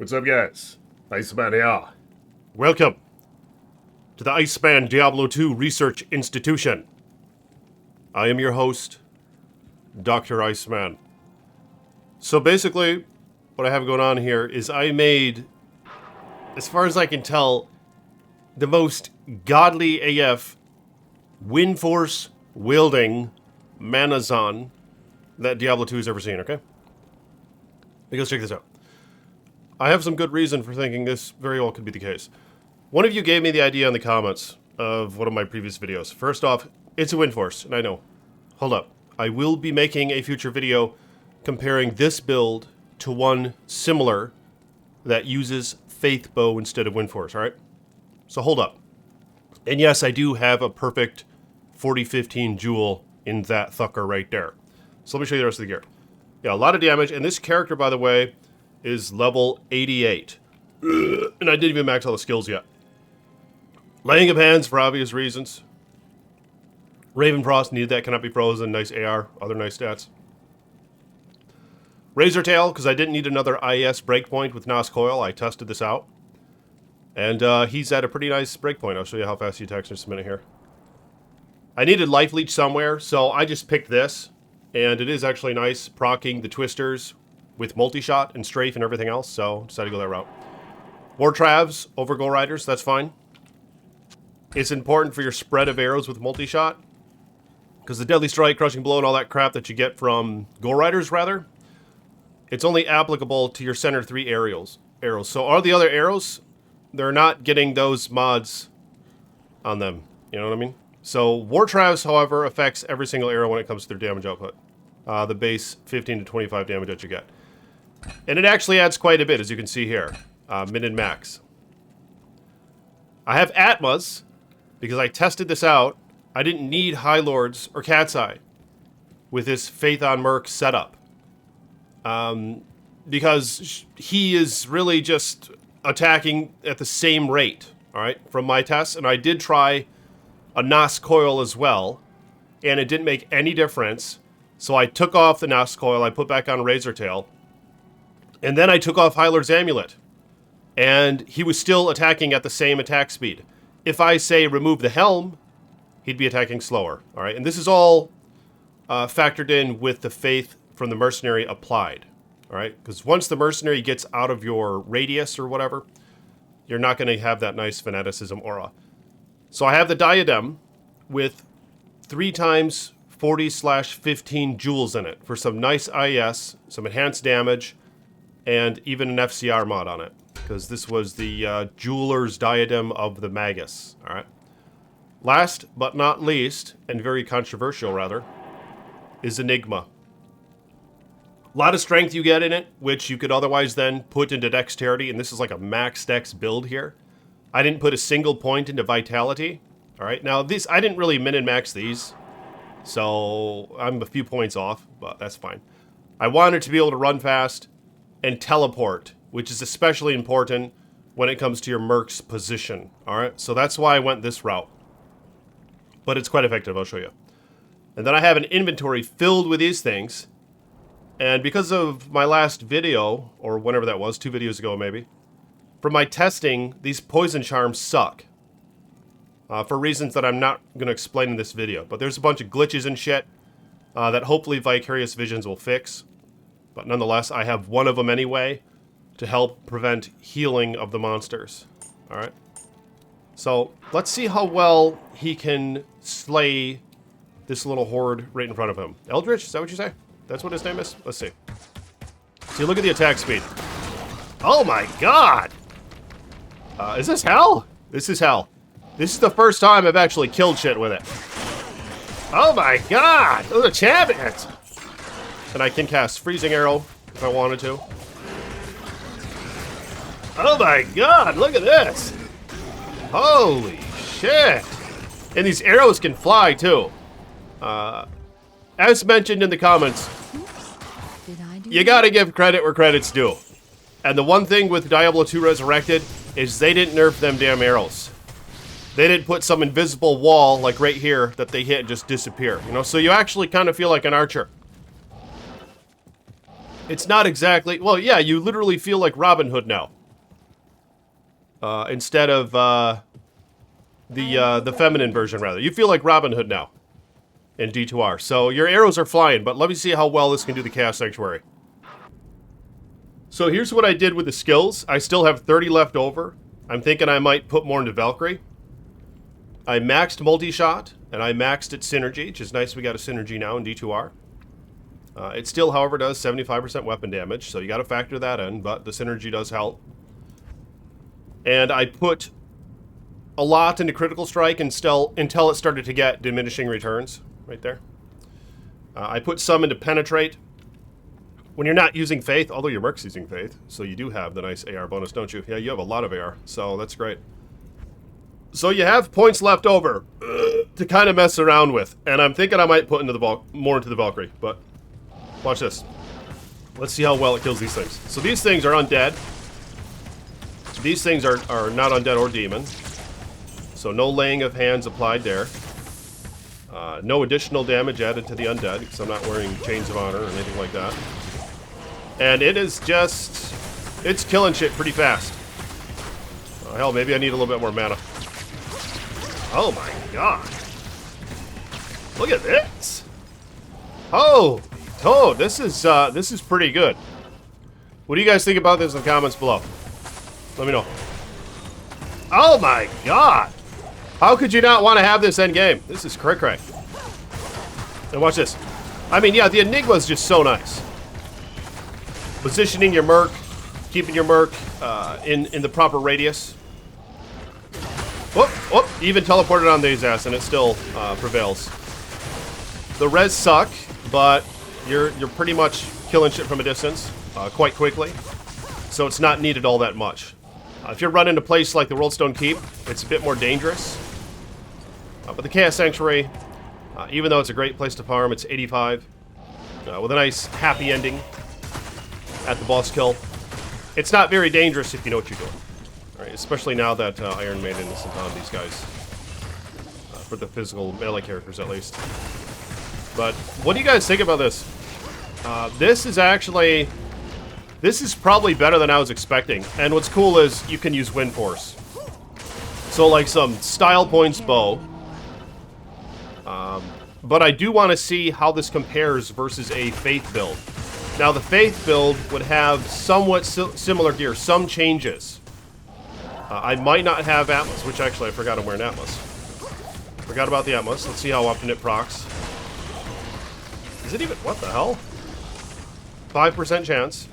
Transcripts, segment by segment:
What's up, guys? Iceman here. Welcome to the Iceman Diablo 2 Research Institution. I am your host, Dr. Iceman. So basically, what I have going on here is I made, as far as I can tell, the most godly AF wind force wielding BOWAZON that Diablo 2 has ever seen, okay? Let's check this out. I have some good reason for thinking this very well could be the case. One of you gave me the idea in the comments of one of my previous videos. First off, it's a wind force, and I know. Hold up. I will be making a future video comparing this build to one similar that uses Faith Bow instead of wind force, alright? So hold up. And yes, I do have a perfect 40-15 jewel in that thucker right there. So let me show you the rest of the gear. Yeah, a lot of damage, and this character, by the way, is level 88. And I didn't even max all the skills yet. Laying of hands for obvious reasons. Raven Frost, needed that, cannot be frozen, nice AR, other nice stats. Razor Tail, because I didn't need another IS breakpoint with Nos Coil, I tested this out. And he's at a pretty nice breakpoint. I'll show you how fast he attacks in just a minute here. I needed Life Leech somewhere, so I just picked this. And it is actually nice, proccing the Twisters with multi-shot and strafe and everything else, so decided to go that route. War Travs over Go Riders, that's fine. It's important for your spread of arrows with multi-shot, because the Deadly Strike, Crushing Blow, and all that crap that you get from Go Riders, rather, it's only applicable to your center 3 arrows. So all the other arrows, they're not getting those mods on them, you know what I mean? So War Travs, however, affects every single arrow when it comes to their damage output. The base 15 to 25 damage that you get. And it actually adds quite a bit, as you can see here. Min and max. I have Atmas, because I tested this out. I didn't need High Lords or Cat's Eye with this Faith on Merc setup. Because he is really just attacking at the same rate, alright, from my tests. And I did try a Nos Coil as well, and it didn't make any difference. So I took off the Nos Coil, I put back on Razor Tail, and then I took off High Lord's Amulet. And he was still attacking at the same attack speed. If I say remove the helm, he'd be attacking slower. Alright, and this is all factored in with the Faith from the Mercenary applied. Alright, because once the Mercenary gets out of your radius or whatever, you're not going to have that nice fanaticism aura. So I have the Diadem with 3 times 40/15 jewels in it for some nice IS, some enhanced damage, and even an FCR mod on it. Because this was the Jeweler's Diadem of the Magus. Alright. Last but not least, and very controversial rather, is Enigma. A lot of strength you get in it, which you could otherwise then put into dexterity, and this is like a max dex build here. I didn't put a single point into vitality. Alright, now these, I didn't really min and max these, so I'm a few points off, but that's fine. I wanted to be able to run fast and teleport, which is especially important when it comes to your Merc's position. Alright, so that's why I went this route. But it's quite effective, I'll show you. And then I have an inventory filled with these things. And because of my last video, or whenever that was, 2 videos ago maybe, from my testing, these poison charms suck. For reasons that I'm not going to explain in this video. But there's a bunch of glitches and shit that hopefully Vicarious Visions will fix. But nonetheless, I have one of them anyway to help prevent healing of the monsters. Alright. So, let's see how well he can slay this little horde right in front of him. Eldritch, is that what you say? That's what his name is? Let's see. See, look at the attack speed. Oh my god! Is this hell? This is hell. This is the first time I've actually killed shit with it. Oh my god! Those are champions! And I can cast Freezing Arrow if I wanted to. Oh my god, look at this! Holy shit! And these arrows can fly too. As mentioned in the comments, you gotta give credit where credit's due. And the one thing with Diablo 2 Resurrected is they didn't nerf them damn arrows. They didn't put some invisible wall, like right here, that they hit and just disappear. You know, so you actually kind of feel like an archer. It's not exactly... Well, yeah, you literally feel like Robin Hood now. Instead of the feminine version, rather. You feel like Robin Hood now in D2R. So your arrows are flying, but let me see how well this can do the Chaos Sanctuary. So here's what I did with the skills. I still have 30 left over. I'm thinking I might put more into Valkyrie. I maxed multi-shot, and I maxed its synergy, which is nice we got a synergy now in D2R. It still, however, does 75% weapon damage, so you got to factor that in, but the synergy does help. And I put a lot into Critical Strike until it started to get diminishing returns, right there. I put some into Penetrate. When you're not using Faith, although your Merc's using Faith, so you do have the nice AR bonus, don't you? Yeah, you have a lot of AR, so that's great. So you have points left over to kind of mess around with, and I'm thinking I might put into the more into the Valkyrie, but watch this. Let's see how well it kills these things. So these things are undead. These things are not undead or demon, so no laying of hands applied there. No additional damage added to the undead, because I'm not wearing Chains of Honor or anything like that. And it is just... it's killing shit pretty fast. Oh, hell, maybe I need a little bit more mana. Oh my god. Look at this. Oh, Toad, this is pretty good. What do you guys think about this in the comments below? Let me know. Oh my god. How could you not want to have this end game? This is cray-cray. And watch this. I mean, yeah, the Enigma is just so nice. Positioning your Merc, keeping your Merc in the proper radius. Whoop, whoop, even teleported on these ass and it still prevails. The res suck, but you're pretty much killing shit from a distance quite quickly. So it's not needed all that much. If you're running a place like the Worldstone Keep, it's a bit more dangerous. But the Chaos Sanctuary, even though it's a great place to farm, it's 85. With a nice happy ending at the boss kill. It's not very dangerous if you know what you're doing. All right, especially now that Iron Maiden isn't on these guys. For the physical melee characters, at least. But what do you guys think about this? This is probably better than I was expecting. And what's cool is you can use Wind Force. So like some style points bow. But I do want to see how this compares versus a Faith build. Now the Faith build would have somewhat similar gear, some changes. I might not have Atlas, which actually I forgot I'm wearing Atlas. Forgot about the Atlas. Let's see how often it procs. Is it even, what the hell? 5% chance.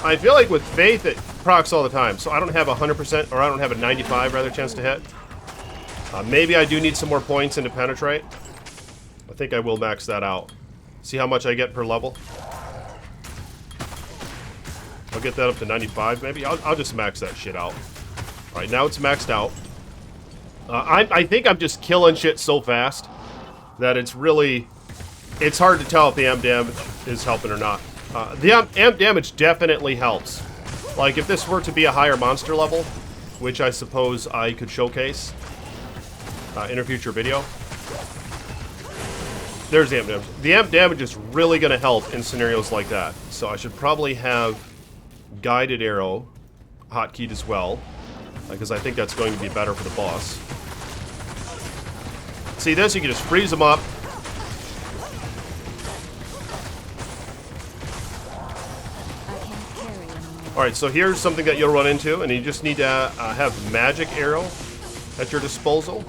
I feel like with Faith it procs all the time, so I don't have a 100%, or I don't have a 95 rather chance to hit. Maybe I do need some more points into Penetrate. I think I will max that out. See how much I get per level. I'll get that up to 95 maybe. I'll just max that shit out. Alright, now it's maxed out. I think I'm just killing shit so fast that it's really... it's hard to tell if the amp damage is helping or not. The amp damage definitely helps. Like, if this were to be a higher monster level, which I suppose I could showcase in a future video. There's the amp damage. The amp damage is really going to help in scenarios like that. So I should probably have Guided Arrow hotkeyed as well, because I think that's going to be better for the boss. See this? You can just freeze them up. Alright, so here's something that you'll run into, and you just need to have Magic Arrow at your disposal,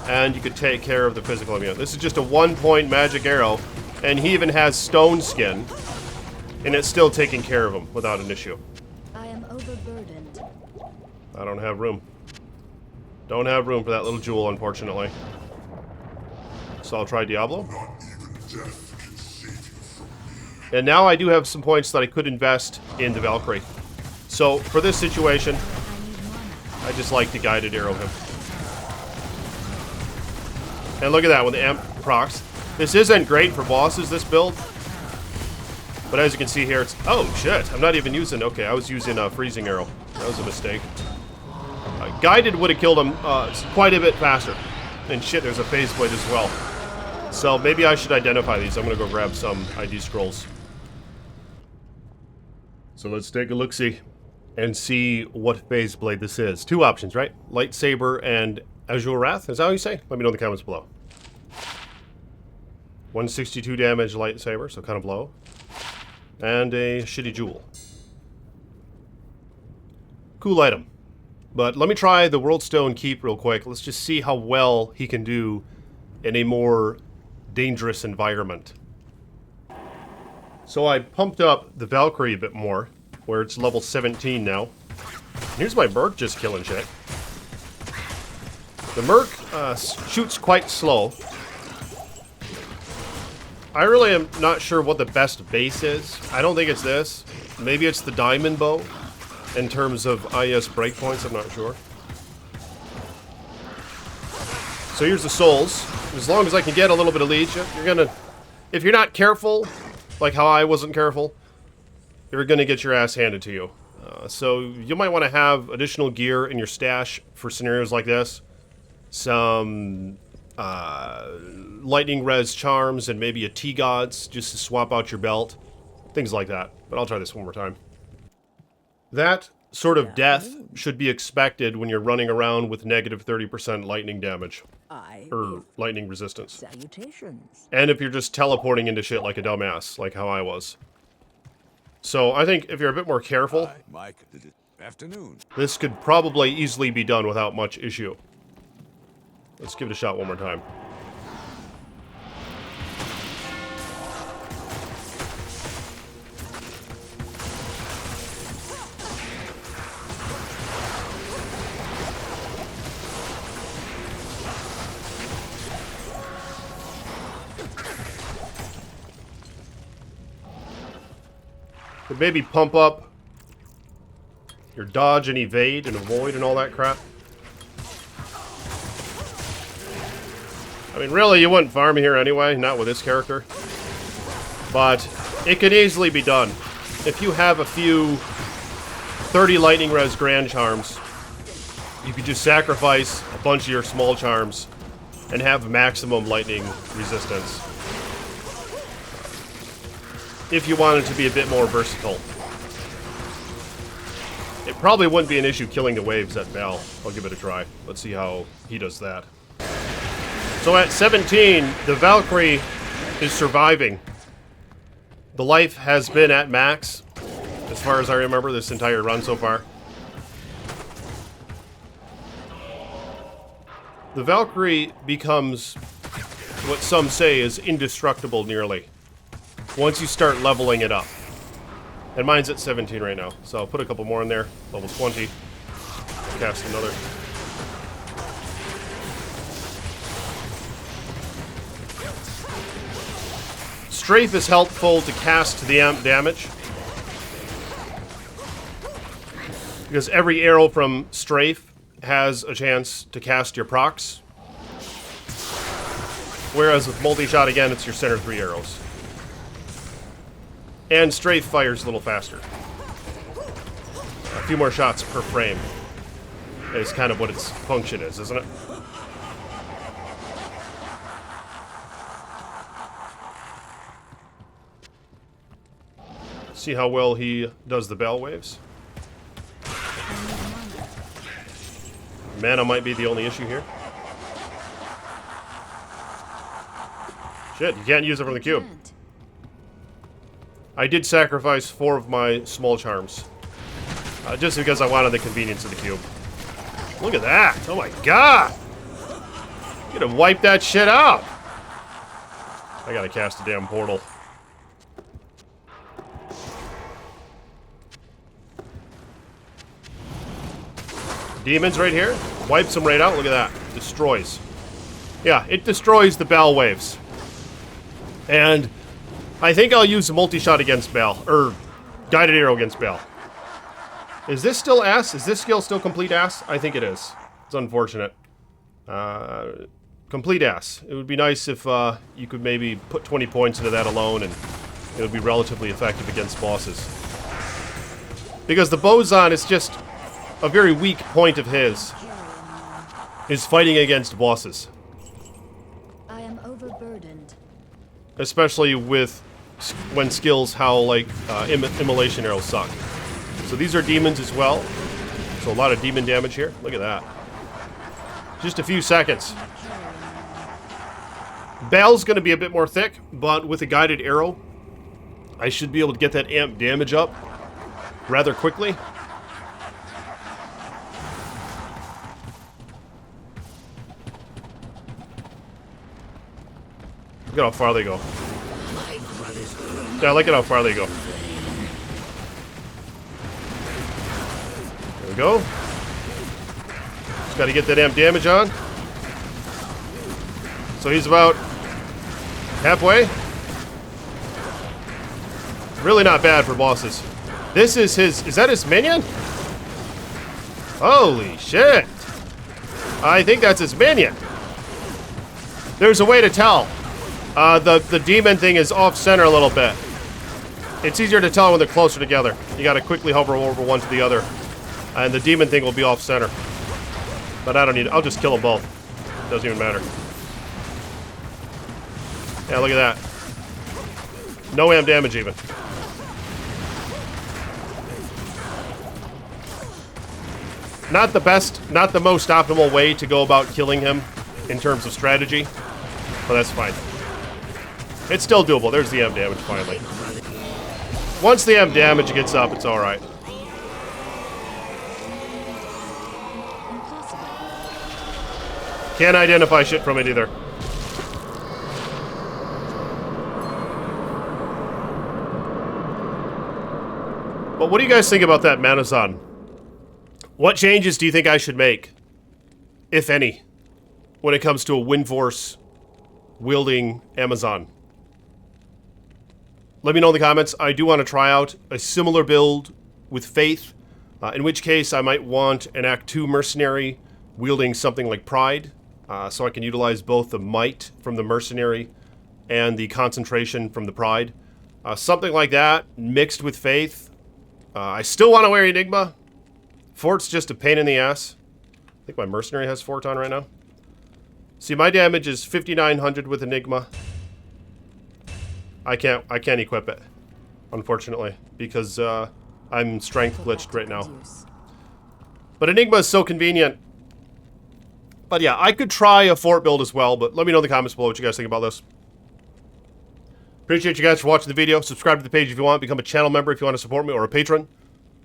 and you could take care of the physical immune. This is just a 1-point Magic Arrow, and he even has Stone Skin, and it's still taking care of him without an issue. I am overburdened. I don't have room. Don't have room for that little jewel, unfortunately. So I'll try Diablo. And now I do have some points that I could invest in the Valkyrie. So for this situation, I just like to Guided Arrow him. And look at that, when the amp procs. This isn't great for bosses, this build. But as you can see here, it's... oh, shit. I'm not even using... okay, I was using a Freezing Arrow. That was a mistake. Guided would have killed him quite a bit faster. And shit, there's a Phase Blade as well. So maybe I should identify these. I'm gonna go grab some ID scrolls. So let's take a look-see and see what phase blade this is. Two options, right? Lightsaber and Azure Wrath. Is that how you say? Let me know in the comments below. 162 damage lightsaber, so kind of low. And a shitty jewel. Cool item. But let me try the World Stone Keep real quick. Let's just see how well he can do in a more dangerous environment. So I pumped up the Valkyrie a bit more, where it's level 17 now. Here's my Merc just killing shit. The Merc shoots quite slow. I really am not sure what the best base is. I don't think it's this. Maybe it's the Diamond Bow. In terms of IS breakpoints, I'm not sure. So here's the souls. As long as I can get a little bit of leech, you're gonna... If you're not careful, like how I wasn't careful, you're gonna get your ass handed to you. So you might want to have additional gear in your stash for scenarios like this. Some lightning res charms and maybe a T-Gods just to swap out your belt. Things like that. But I'll try this one more time. That sort of death should be expected when you're running around with negative 30% lightning damage. Or lightning resistance. Salutations. And if you're just teleporting into shit like a dumbass, like how I was. So I think if you're a bit more careful, Mike, afternoon. this could probably easily be done without much issue. Let's give it a shot one more time. Could maybe pump up your dodge and evade and avoid and all that crap. I mean, really, you wouldn't farm here anyway, not with this character. But it could easily be done. If you have a few 30 lightning res grand charms, you could just sacrifice a bunch of your small charms and have maximum lightning resistance. If you wanted to be a bit more versatile. It probably wouldn't be an issue killing the waves at Val. I'll give it a try. Let's see how he does that. So at 17, the Valkyrie is surviving. The life has been at max, as far as I remember, this entire run so far. The Valkyrie becomes what some say is indestructible nearly, once you start leveling it up. And mine's at 17 right now, so I'll put a couple more in there. Level 20. Cast another. Strafe is helpful to cast the amp damage, because every arrow from Strafe has a chance to cast your procs. Whereas with multi-shot, again, it's your center 3 arrows. And Strafe fires a little faster. A few more shots per frame is kind of what its function is, isn't it? See how well he does the bell waves. Mana might be the only issue here. Shit, you can't use it from the cube. I did sacrifice 4 of my small charms. Just because I wanted the convenience of the cube. Look at that! Oh my god! You gotta wipe that shit out! I gotta cast a damn portal. Demons right here. Wipes them right out. Look at that. Destroys. Yeah, it destroys the Bell waves. And I think I'll use a multi-shot against Bell. Or guided arrow against Bell. Is this still ass? Is this skill still complete ass? I think it is. It's unfortunate. Complete ass. It would be nice if you could maybe put 20 points into that alone and it would be relatively effective against bosses. Because the BOWAZON is just a very weak point of his, is fighting against bosses. I am overburdened. especially with when skills how like immolation arrows suck. So these are demons as well. So a lot of demon damage here. Look at that. Just a few seconds. Bell's going to be a bit more thick, but with a guided arrow, I should be able to get that amp damage up rather quickly. Look at how far they go. Yeah, I like it how far they go. There we go. Just got to get that amp damage on. So he's about halfway. Really not bad for bosses. This is his... Is that his minion? Holy shit. I think that's his minion. There's a way to tell. The demon thing is off-center a little bit. It's easier to tell when they're closer together. You gotta quickly hover over one to the other. And the demon thing will be off-center. But I don't need it. I'll just kill them both. Doesn't even matter. Yeah, look at that. No amp damage even. Not the best, not the most optimal way to go about killing him in terms of strategy. But that's fine. It's still doable. There's the amp damage finally. Once the amp damage gets up, it's alright. Can't identify shit from it either. But what do you guys think about that BOWAZON? What changes do you think I should make, if any, when it comes to a Windforce wielding Amazon? Let me know in the comments. I do want to try out a similar build with Faith, in which case I might want an Act 2 mercenary wielding something like Pride, so I can utilize both the might from the mercenary and the concentration from the Pride. Something like that mixed with Faith. I still want to wear Enigma. Fort's just a pain in the ass. I think my mercenary has Fort on right now. See, my damage is 5,900 with Enigma. I can't equip it, unfortunately, because I'm strength glitched right now. But Enigma is so convenient. But yeah, I could try a Fort build as well, but let me know in the comments below what you guys think about this. Appreciate you guys for watching the video. Subscribe to the page if you want. Become a channel member if you want to support me, or a patron.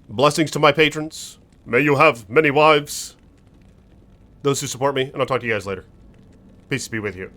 Blessings to my patrons. May you have many wives. Those who support me, and I'll talk to you guys later. Peace be with you.